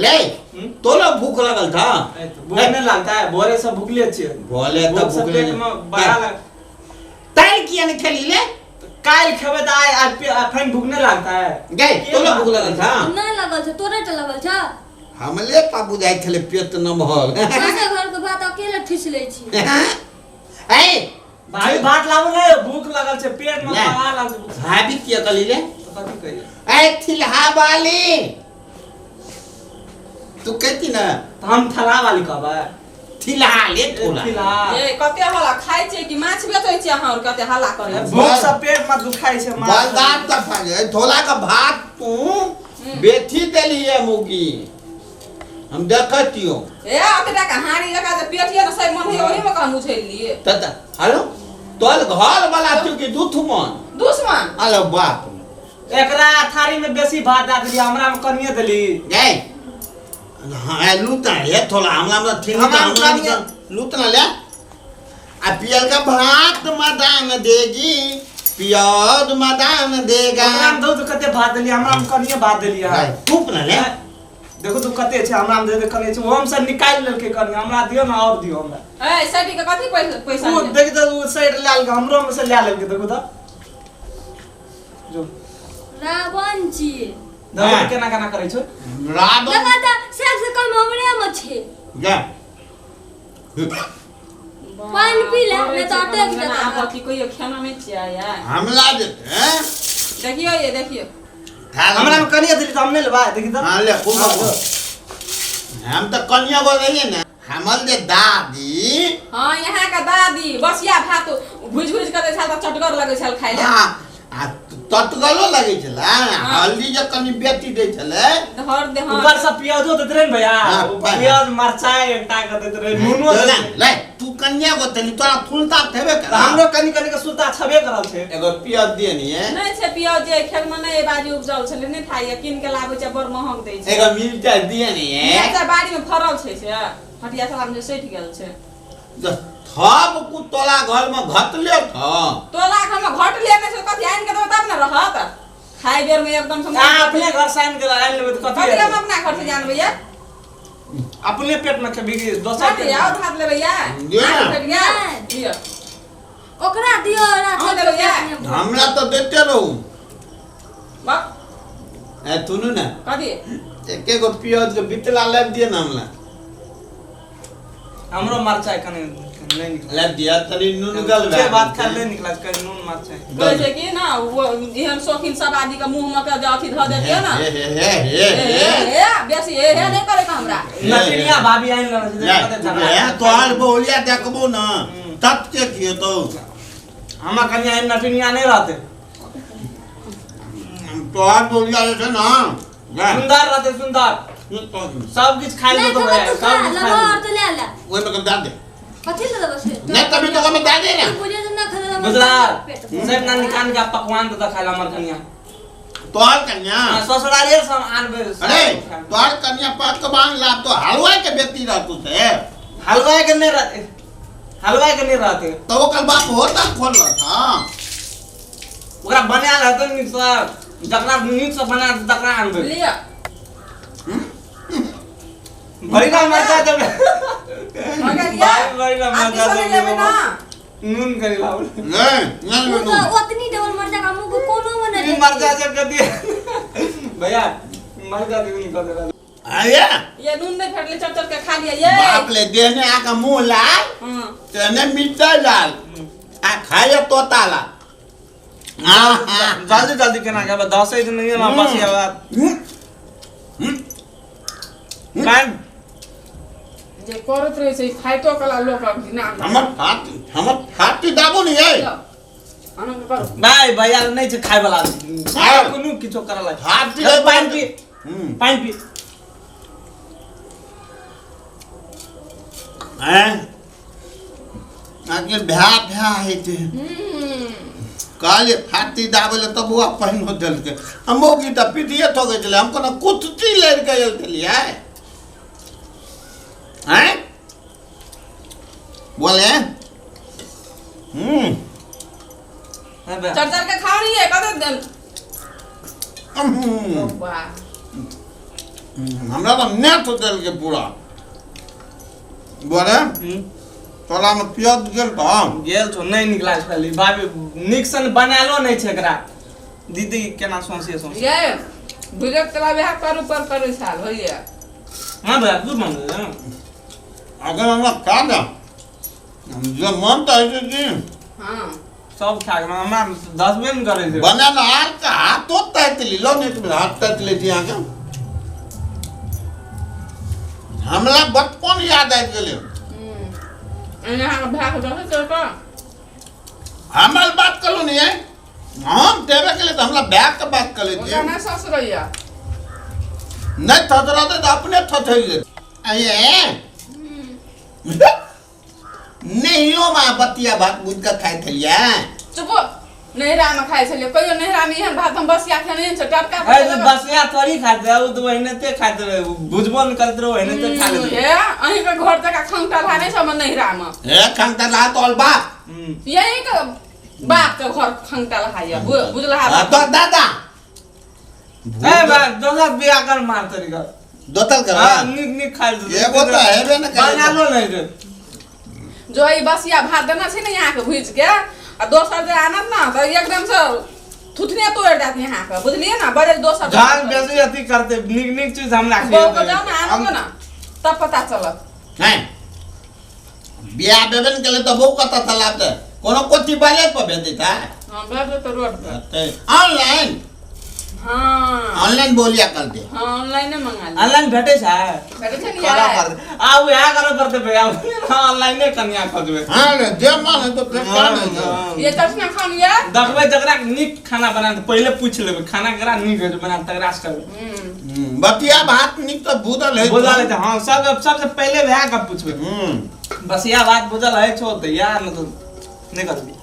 ले तो लोग भूख लगल था भूख नहीं लगता है बोरे से भूख ले छिए बोले तो भूख पेट में बड़ा लग ताल किया नहीं खेली ले काल खेबे त आज फैन भूख नहीं लगता है गए तो लोग भूख लगल था नहीं लगल छ तोरे त लगल छ हमले बाबू जाय छले पेट न भल सासे घर के बात अकेले ठिस लै छी ए भाई भात लाऊ ने भूख लगल छ पेट में बड़ा लग भाभी किया कली ले तो कथि कहिए ए थिलहा वाली तू कहती ना हम थला वाली कहबे थिलहा ले थोला ए कते हल्ला खाइ छै कि माछ बेचै छी अहाँ और कते हल्ला करे भूख से पेट में दुखाई छै बलदार त फागे थोला का भात तू बेथी देली है मुगी हम देखतियो ए अतटा का हाड़ी लगा दे पेटिया न सही मन है ओही में कहनु छै लिए तता हेलो तोल घर वाला तू की दुथमन दुश्मन अरे बाप एकरा थारी में बेसी भात दे दिया हमरा में कनिए देली गए हां लूटा ले थोड़ा हमरा ठीक हमरा लूटना ले आ पियल का भात मदान देगी पियाद मदान देगा हमरा में दूध कते भात देली हमरा में कनिए भात देली है खूब ना ले देखो तू कते छै हमरा में दे कनिए छै हम से निकाल लेलके कनिए हमरा दियो ना और दियो हमरा ए सटी के कथि पैसा वो देख त वो साइड लाल के हमरो में से ले लेलके देखो त जो रावण छी देखो केना केना करे छ रावण लगा त सबसे कम हमरे में छे जा पानी पी ले नहीं तो अटक जाता आप की कोई खाना में छिया यार हमला दे हैं देखियो ये देखियो हमरा में कनिए देली त हम नहीं लेबा देखि त हां ले खूब हम तो कन्या बोल रही है ना हमल दे दादी हां यहां का दादी बसिया भात भुज भुज करे छल त चटगर लगे छल खाइ ले हां आ तटगलो लगे छला हल्दी जे कनी बेटी दे छले हर दे हां ऊपर से प्याजो देत रहे भैया हाँ, प्याज मरचाई एकटा के देत रहे नूनो ले तू कन्या को तनी तोरा फुलता थेबे कर हमरो कनी कनी के सुता छबे करल छे एगो पियाज दिए नी है नहीं छै पियो जे खेत में नहीं बाजी उपजाउ छले नहीं खाइए किन के लाबे छै बड़ महंग दै छै एगो मिर्चा दिए नी है मिर्चा बाड़ी में फरल छै से हटिया सलाम जे सैठ गेल छै थब कु तोला घर में घटले था तोला घर में घट लेने से कथि आइन के देबे तब न रहत खाइ बेर में एकदम से अपने घर साइन के आइन लेबे त कथि कथि हम अपना घर से जानबे या अपने पेट में खेबी दोसर कथि आओ भात लेबे या दिया ओकरा दियो हाँ, देबे या। हमरा तो देते रहू बा ए तुनु ना कथि एक एगो पियाज के बितला लेब दिए ना हमरा हमरो मरचाई कनी नहीं निकला लेब दिया तनी नून गल जे बात कर ले निकला कनी नून मरचाई कहै छै कि ना वो जेहन शौकीन सब आदमी के मुंह में के जे अथि ध देतिए ना हे बेसी हे नहीं करे का हमरा नटिनिया भाभी आइन लेने से कते झगड़ा हे तोहर बोलिया देखबो ना तब के कियो तो हम कनी आइन नटिनिया नहीं रहते तोहर बोलिया है ना सुंदर रहते सुंदर सब कुछ खाइ ले तो भैया सब कुछ लगा खाइ और तो ले ले ओए में डाल दे कथि ले देबे से नहीं तभी तो हमें डाल दे ना मुझे तो ना खा बुझला सब ना निकाल के पकवान तो खाइला हमर कनिया तोहर कन्या ससुरारिये से आनबे अरे तोहर कन्या पकवान ला तो हलवा के बेटी रहतु से हलवाई के नहीं रहते तो वो कल बाप होता खोल रहा था ओकरा बनाल रहते नीक से जकरा नीक से बना तकरा आनबे लिया बड़ी ना मरचा जब मगर लिया बड़ी ना आदमी मरचा सब लेबे ना नून करी लाओ नहीं तो उतनी डबल मरचा का मुंह को कोनो बना दे मरचा जब कदी भैया मरचा दी नहीं कर दे आया ये नून नहीं फेटले चट चट के खा लिया ये बाप ले देने आका मुंह लाल हां तेने मिर्चा लाल आ खाया तोता लाल जल्दी जल्दी केना के 10 दिन नहीं ना बस ये बात कान जे करत रहे छै फाइटो कला लोक ना हमर फाटी दाबो नहीं है आनंद कर भाई भैया नहीं छै खाय वाला कोनो किछो करला फाटी पानी पी पानी पी हैं आगे भ्या भ्या है ते काले फाटी दाबले तब वो पहिन हो दल के हमो की त पीठिए तो गए चले हमको ना कुत्ती लेर के गए चलिए हैं बोले चट चट के खाओ नहीं है कदे दिन वाह हमरा तो नेट देल के पूरा बोले तोला में पियत गेल तो गेल छौ नहीं निकला खाली भाभी नीक सन बनालो नहीं छै एकरा दीदी केना सोचे सोचे ये भुजक तला बिहा करू साल होइए हां भैया दूध मांग अगर हमरा का दे जो मन तो है जी हाँ सब खा के हमरा 10 बेन करे छै बना ना आर का तो तैतली लो नहीं तुम हाथ तैतले जी आके हमरा बचपन याद आ गेले यहाँ भाग रहे तो का हमार बात करो नहीं है हम देवे के लिए तो हमरा बैग के बात कर लेती ना सस रहिया नहीं थथराते तो अपने थथैले अये नहीं हो मां बतिया भात बुझ के खाई थलिया चुप नहरा में खाए छलिए कहियो नहरा में एहन भात हम बस या खाने छ टटका है तो बस या थोड़ी खाते है वो तो वही ने खाते रहे भुजबो न करते रहे वही ने खा लेते ए अहीं के घर तक खंगटा लाने छ मन नहरा में ए खंगता ला तोल बा यही के बाप के घर खंगटा लहाया बुझला आ तो दादा ए बा दोसर बिया कर मार तरीका दोतल कर हां निक खाइ दे एगो तो हेबे न करे बनालो नहीं रे जो ई बसिया भात देना छै ने यहाँ के भुज के आ दोसर जे आनत ना तो एकदम से थुथने तोड़ देत यहाँ के बुझलिए ना बड़े दोसर जान बेसी अति करते निक चीज हमरा बो को जाओ ना आनो ना तब पता चलत हैं बिया बेबन के लिए तो बहु कता तालाब दे कोनो कोठी बाले पर भेज देता हां भेज तो रोड पे ऑनलाइन हां ऑनलाइन बोलिया कर दे हां ऑनलाइन मंगा ले ऑनलाइन भेटे छै भेटे छै करा नहीं पर आ वो या करो पड़ते भैया ऑनलाइन ने कन्या खोजबे हां रे जे मन है तो देखा नहीं ये चटना खान लिया देखबे जकरा नीक खाना बना पहले पूछ लेबे खाना केकरा नीक है बना तकरा से करबे बतिया भात निक तो बुदल है बुझा लेते हां सबसे पहले वह का पूछबे बस या बात बुझल है छो तो यार न तो नहीं करबी